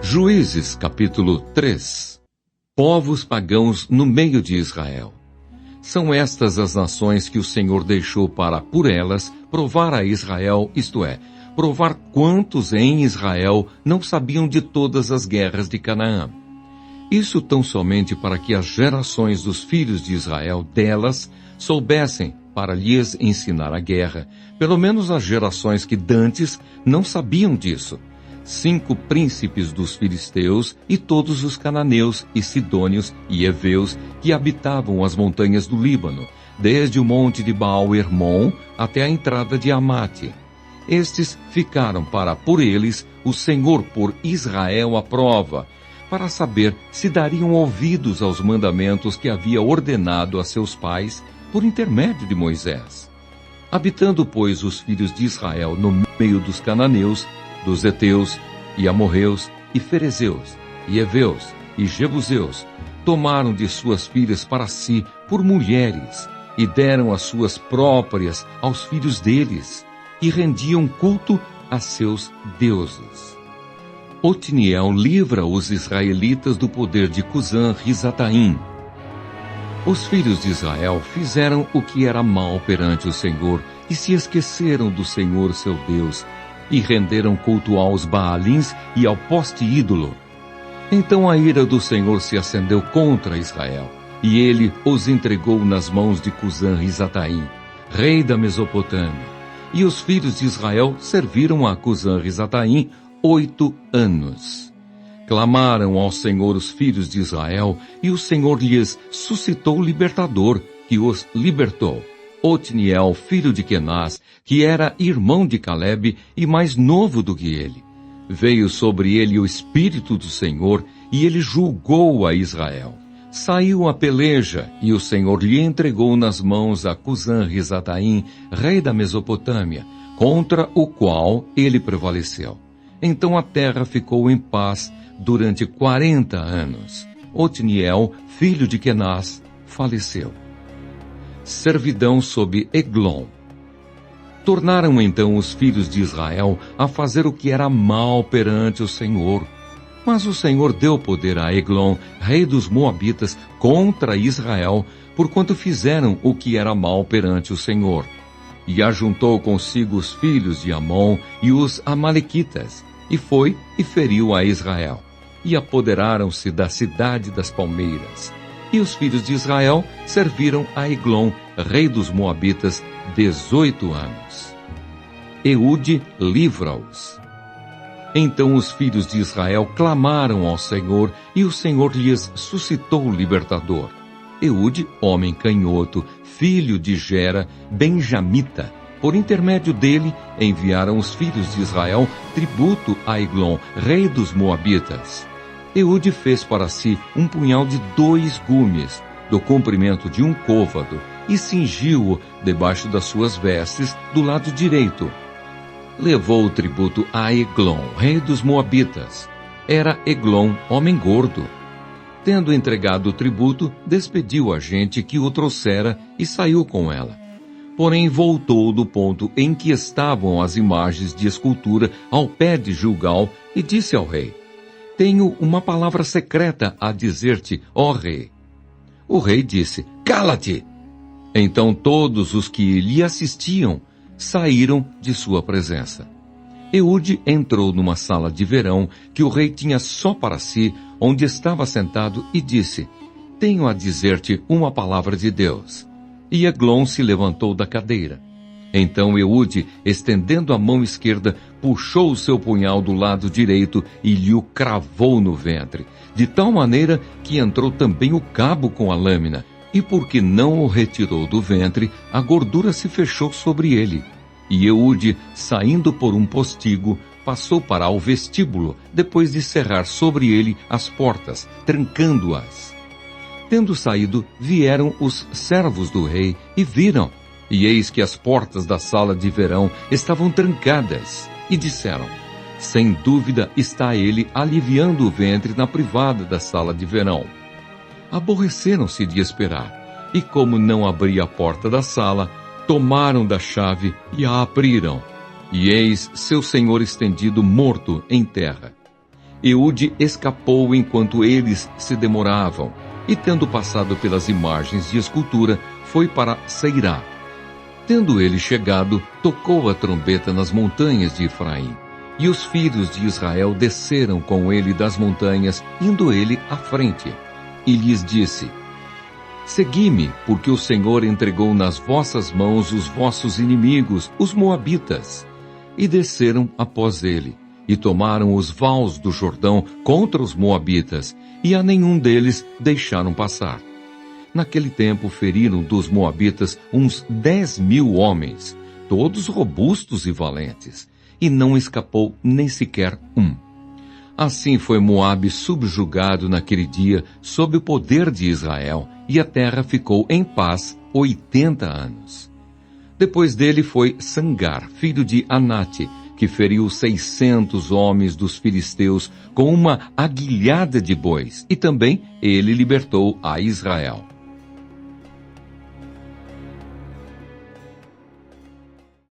Juízes, capítulo 3. Povos pagãos no meio de Israel. São estas as nações que o Senhor deixou para, por elas, provar a Israel, isto é, provar quantos em Israel não sabiam de todas as guerras de Canaã. Isso tão somente para que as gerações dos filhos de Israel delas soubessem para lhes ensinar a guerra, pelo menos as gerações que dantes não sabiam disso. 5 príncipes dos filisteus e todos os cananeus e sidônios e heveus que habitavam as montanhas do Líbano, desde o monte de Baal-Hermon até a entrada de Amate. Estes ficaram para, por eles, o Senhor por Israel à prova, para saber se dariam ouvidos aos mandamentos que havia ordenado a seus pais por intermédio de Moisés. Habitando, pois, os filhos de Israel no meio dos cananeus, dos heteus, e amorreus, e ferezeus, e heveus, e jebuseus, tomaram de suas filhas para si por mulheres, e deram as suas próprias aos filhos deles, e rendiam culto a seus deuses. Otniel livra os israelitas do poder de Cusã-Risataim. Os filhos de Israel fizeram o que era mal perante o Senhor, e se esqueceram do Senhor seu Deus, e renderam culto aos Baalins e ao poste ídolo. Então a ira do Senhor se acendeu contra Israel, e ele os entregou nas mãos de Cusã-Risataim, rei da Mesopotâmia. E os filhos de Israel serviram a Cusã-Risataim 8 anos. Clamaram ao Senhor os filhos de Israel, e o Senhor lhes suscitou libertador, que os libertou. Otniel, filho de Quenaz, que era irmão de Calebe e mais novo do que ele. Veio sobre ele o Espírito do Senhor, e ele julgou a Israel. Saiu a peleja, e o Senhor lhe entregou nas mãos a Cusã-Risataim, rei da Mesopotâmia, contra o qual ele prevaleceu. Então a terra ficou em paz durante 40 anos. Otniel, filho de Quenaz, faleceu. Servidão sob Eglon. Tornaram então os filhos de Israel a fazer o que era mal perante o Senhor. Mas o Senhor deu poder a Eglon, rei dos Moabitas, contra Israel, porquanto fizeram o que era mal perante o Senhor. E ajuntou consigo os filhos de Amon e os Amalequitas, e foi e feriu a Israel. E apoderaram-se da cidade das palmeiras. E os filhos de Israel serviram a Eglon, rei dos Moabitas, 18 anos. Eude livra-os. Então os filhos de Israel clamaram ao Senhor, e o Senhor lhes suscitou o libertador. Eude, homem canhoto, filho de Gera, benjamita. Por intermédio dele, enviaram os filhos de Israel tributo a Eglon, rei dos Moabitas. Eude fez para si um punhal de 2 gumes, do comprimento de 1 côvado, e cingiu-o debaixo das suas vestes, do lado direito. Levou o tributo a Eglon, rei dos Moabitas. Era Eglon, homem gordo. Tendo entregado o tributo, despediu a gente que o trouxera e saiu com ela. Porém voltou do ponto em que estavam as imagens de escultura ao pé de Gilgal e disse ao rei: Tenho uma palavra secreta a dizer-te, ó rei. O rei disse: Cala-te! Então todos os que lhe assistiam saíram de sua presença. Eude entrou numa sala de verão que o rei tinha só para si, onde estava sentado, e disse: Tenho a dizer-te uma palavra de Deus. E Eglon se levantou da cadeira. Então Eude, estendendo a mão esquerda, puxou o seu punhal do lado direito e lhe o cravou no ventre, de tal maneira que entrou também o cabo com a lâmina, e porque não o retirou do ventre, a gordura se fechou sobre ele. E Eude, saindo por um postigo, passou para o vestíbulo, depois de cerrar sobre ele as portas, trancando-as. Tendo saído, vieram os servos do rei e viram, e eis que as portas da sala de verão estavam trancadas, e disseram: Sem dúvida está ele aliviando o ventre na privada da sala de verão. Aborreceram-se de esperar, e como não abria a porta da sala, tomaram da chave e a abriram, e eis seu senhor estendido morto em terra. Eude escapou enquanto eles se demoravam, e tendo passado pelas imagens de escultura, foi para Seirá. Tendo ele chegado, tocou a trombeta nas montanhas de Efraim. E os filhos de Israel desceram com ele das montanhas, indo ele à frente. E lhes disse: Segui-me, porque o Senhor entregou nas vossas mãos os vossos inimigos, os moabitas. E desceram após ele, e tomaram os vales do Jordão contra os moabitas, e a nenhum deles deixaram passar. Naquele tempo feriram dos moabitas uns 10.000 homens, todos robustos e valentes, e não escapou nem sequer um. Assim foi Moabe subjugado naquele dia sob o poder de Israel, e a terra ficou em paz 80 anos. Depois dele foi Sangar, filho de Anate, que feriu 600 homens dos filisteus com uma aguilhada de bois, e também ele libertou a Israel.